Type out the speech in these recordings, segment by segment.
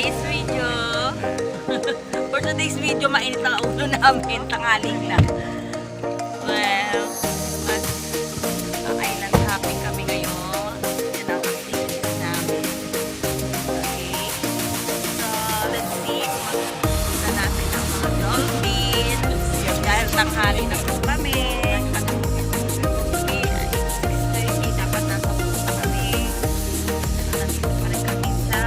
today's video, mainit ang ulo namin, tangaling na. Well, mag-island hopping kami ngayon. Yan ang activities namin. Okay. So, let's see kung makikita natin ang mga dolphins. Dahil tanghali na po kami. Dapat nasa pupunta kami. Nandito pa rin kami sa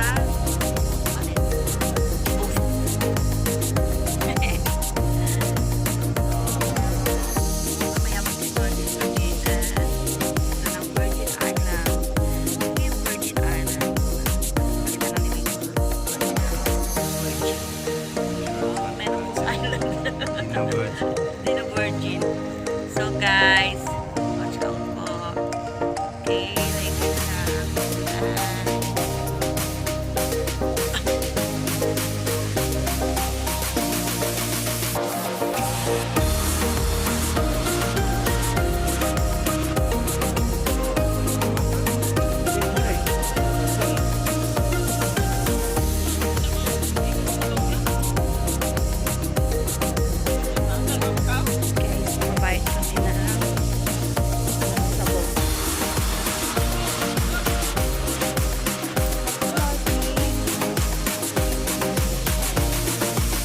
Virgin. So guys, watch out po. Okay, like this na.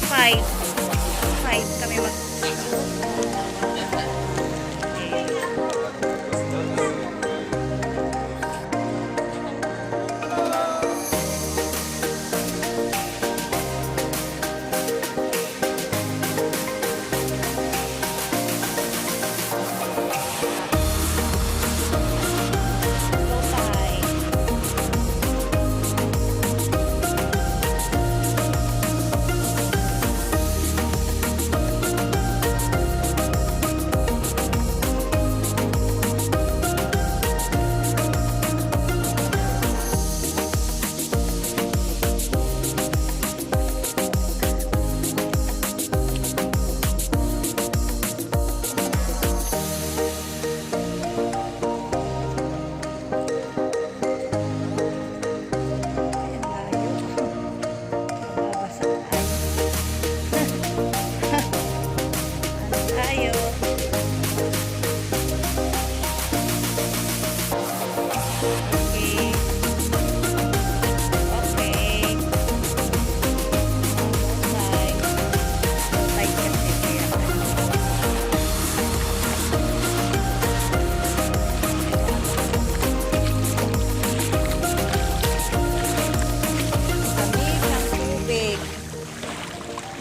Five kami mag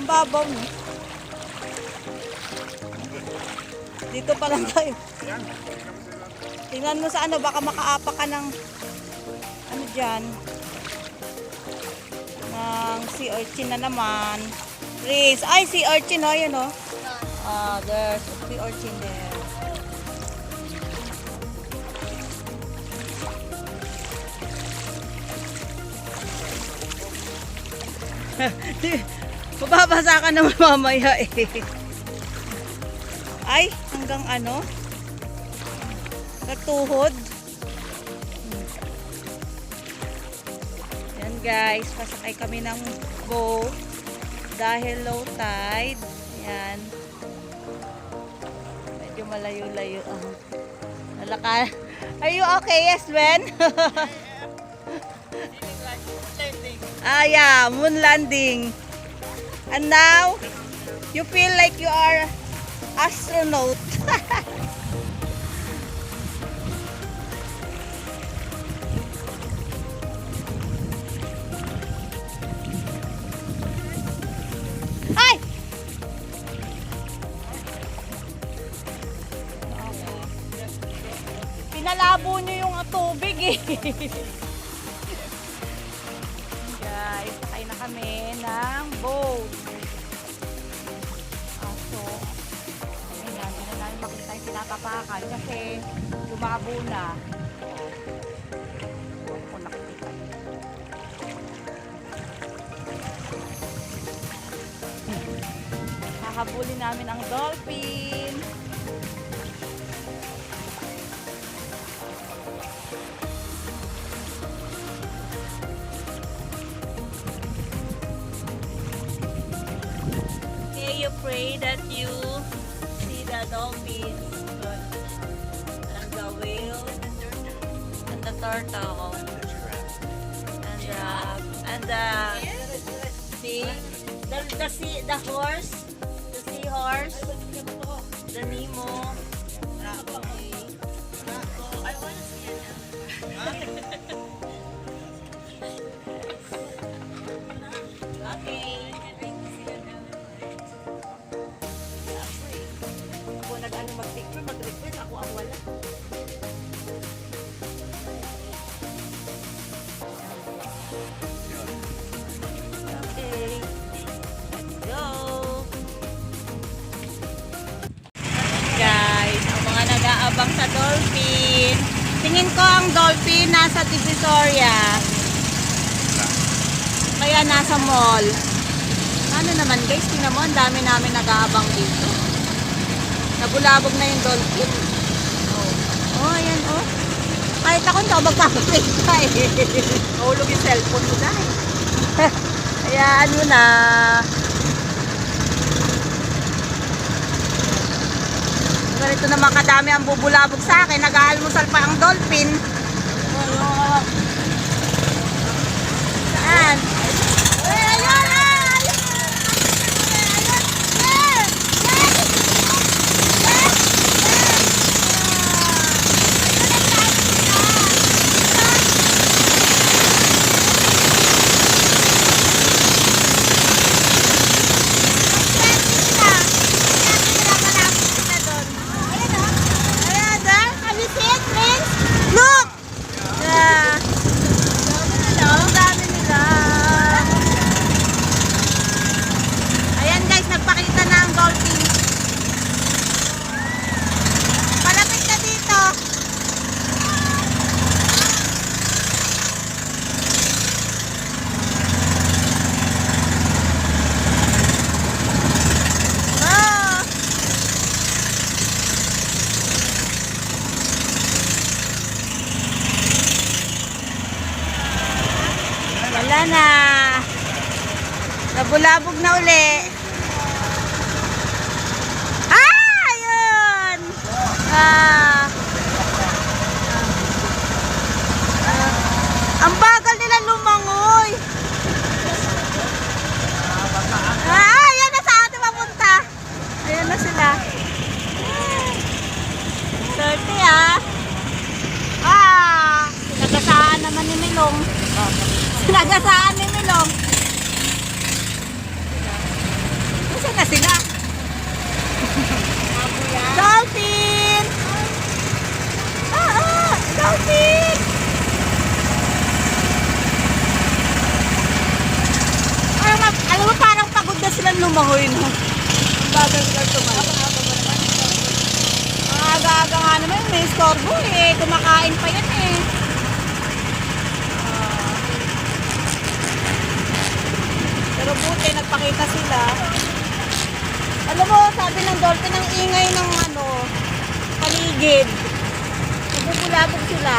babaw no? Dito pa lang tayo. Tingnan mo sa ano, baka makaapa ka ng ano dyan ng sea urchin na naman. Please, ay sea urchin o, yun o. There's sea urchin there. Mababasa ka naman mamaya eh. Ay, hanggang ano? Katuhod. Yan guys, pasakay kami ng boat dahil low tide. Yan. Medyo malayo-layo. Nalaka. Are you okay, yes, Ben? Yeah, moon landing. And now, you feel like you are astronaut. Ay! Pinalabo nyo yung tubig eh. Guys, sakay na kami ng boat. So, ayan, hindi na namin makita yung tinatapakan kasi lumabo na. Kung nakikita. Hahabulin namin ang dolphin. say that you see the dolphins and the whale and the turtle and the horse, the seahorse, the Nemo. I want to see an elephant. Okay. Ako nag-ano mag-picture, mag-request, ako ang wala. Okay. Let's go. Guys, ang mga nag-aabang sa dolphin. Tingin ko ang dolphin nasa Divisoria. Kaya nasa mall. Ano naman guys, tingnan mo, ang dami namin nag-aabang dito. Nabulabog na yung dolphin. Oh, ayan oh. Kahit ako hindi ako magpapakita eh. Mahulog yung cellphone mo dahil. Kaya ano na. Ganito naman kadami ang bubulabog sa akin. Nag-aalmusal pa ang dolphin. Saan? Wala na. Nabulabog na uli. Ayun! Ang bagal nila lumangoy. Ayan na sa atin mapunta. Ayan na sila. Swerte nagasaan naman ni Milong. Nagasaan ni Milong. Kasi na sila. Dolphin! Dolphin! Alam mo parang pagod na silang lumangoy, no? Bagal sila tumayo. Ang aga-aga nga naman, may istorbo eh. Kumakain pa yan eh. Pero buti, nagpakita sila. Alam mo, sabi ng dolphin, ang ingay ng paligid. Nabubulabog sila.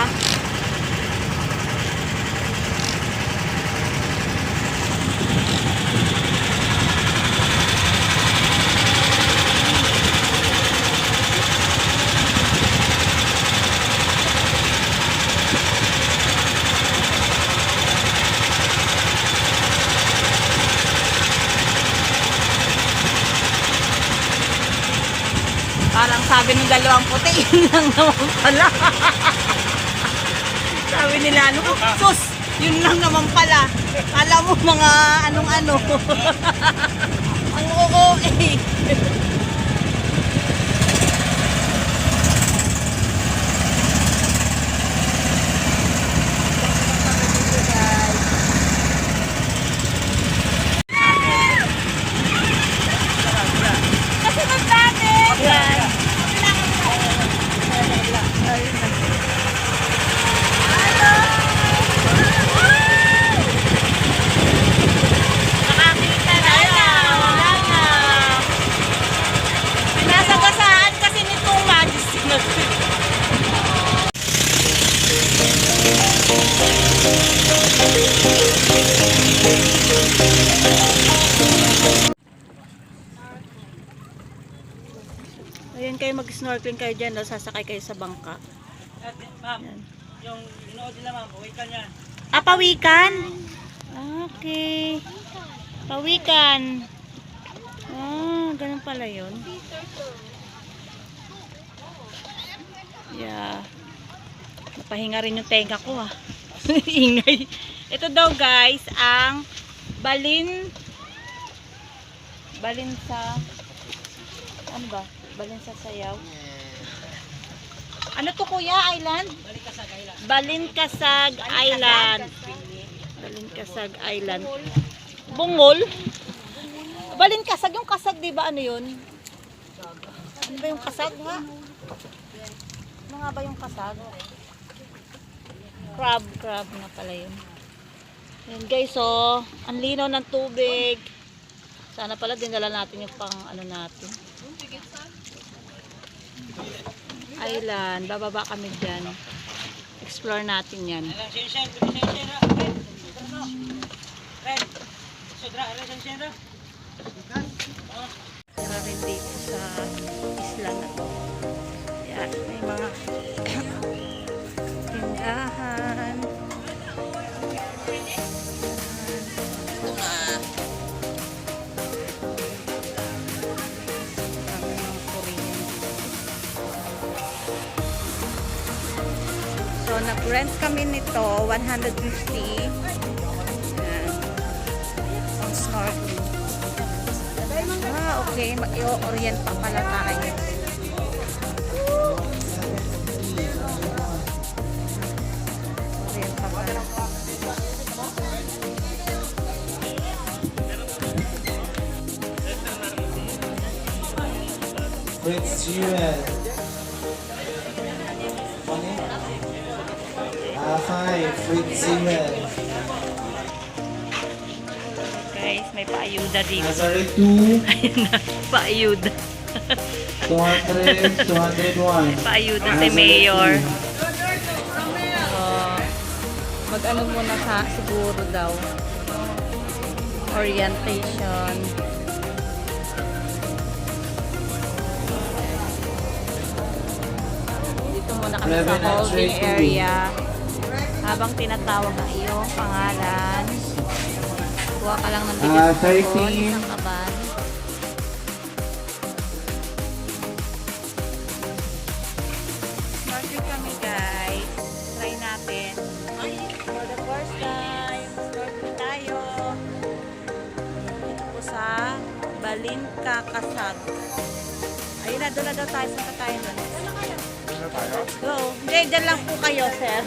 Parang sabi ng dalawang puti, yun lang naman pala. Sabi nila, ano, sus, yun lang naman pala. Alam mo mga anong-ano. Ang oo eh. Kasi magdami. Yan. Nakakita na yan. Wala na. Pinasagasaan kasi nitong majesty na ito. kayo mag-snorkeling kayo dyan, no? Sasakay kayo sa bangka. Ma'am, Yan. yung inood nila ma'am, pawikan niya. Ah, pawikan? Okay. Pawikan. Ah, ganun pala yun. Yeah. Napahinga rin yung tenga ko ah. Ingay. Ito daw guys, ang balin sa ano ba? Balin sa Sayaw. Ano to kuya? Island? Balinkasag Island. Balinkasag Island. Bungol? Balinkasag, yung kasag, di ba ano yun? Ano ba yung kasag nga? Ano nga ba yung kasag? Crab nga pala yun. Yan guys, oh, ang linaw ng tubig. Sana pala dinala natin yung pang ano natin. Island, bababa kami dyan. Explore natin yan. Alang sensyen, sensyen na. Red. Sudra, sensyen na. Tara rin dito sa isla na to. Yan, may mga tindahan. Kami ng Korean. So, nag-rent kami nito, 150. Yan. Ang snorkeling. Ah, okay. Mag-i-orient pa pala tayo. Orient pa pala. Fritz Jewel. Hi, Fritz Jewel. Guys, may paayuda dito. Nazareth 2, Ayun na, paayuda. 200, 201. Paayuda si Mayor. So, mag-ano muna sa siguro daw. Orientation. Dito muna kami sa holding area. Habang tinatawag ang iyong pangalan. Kuha ka lang ng bigas mo, 13. isang kaban. Snorkel kami guys. Try natin. For the first time, snorkel tayo. Dito po sa Balinkakasag. Ayun na, doon na daw tayo. Saan tayo doon? Let's go. Hindi, dyan lang po kayo, sir.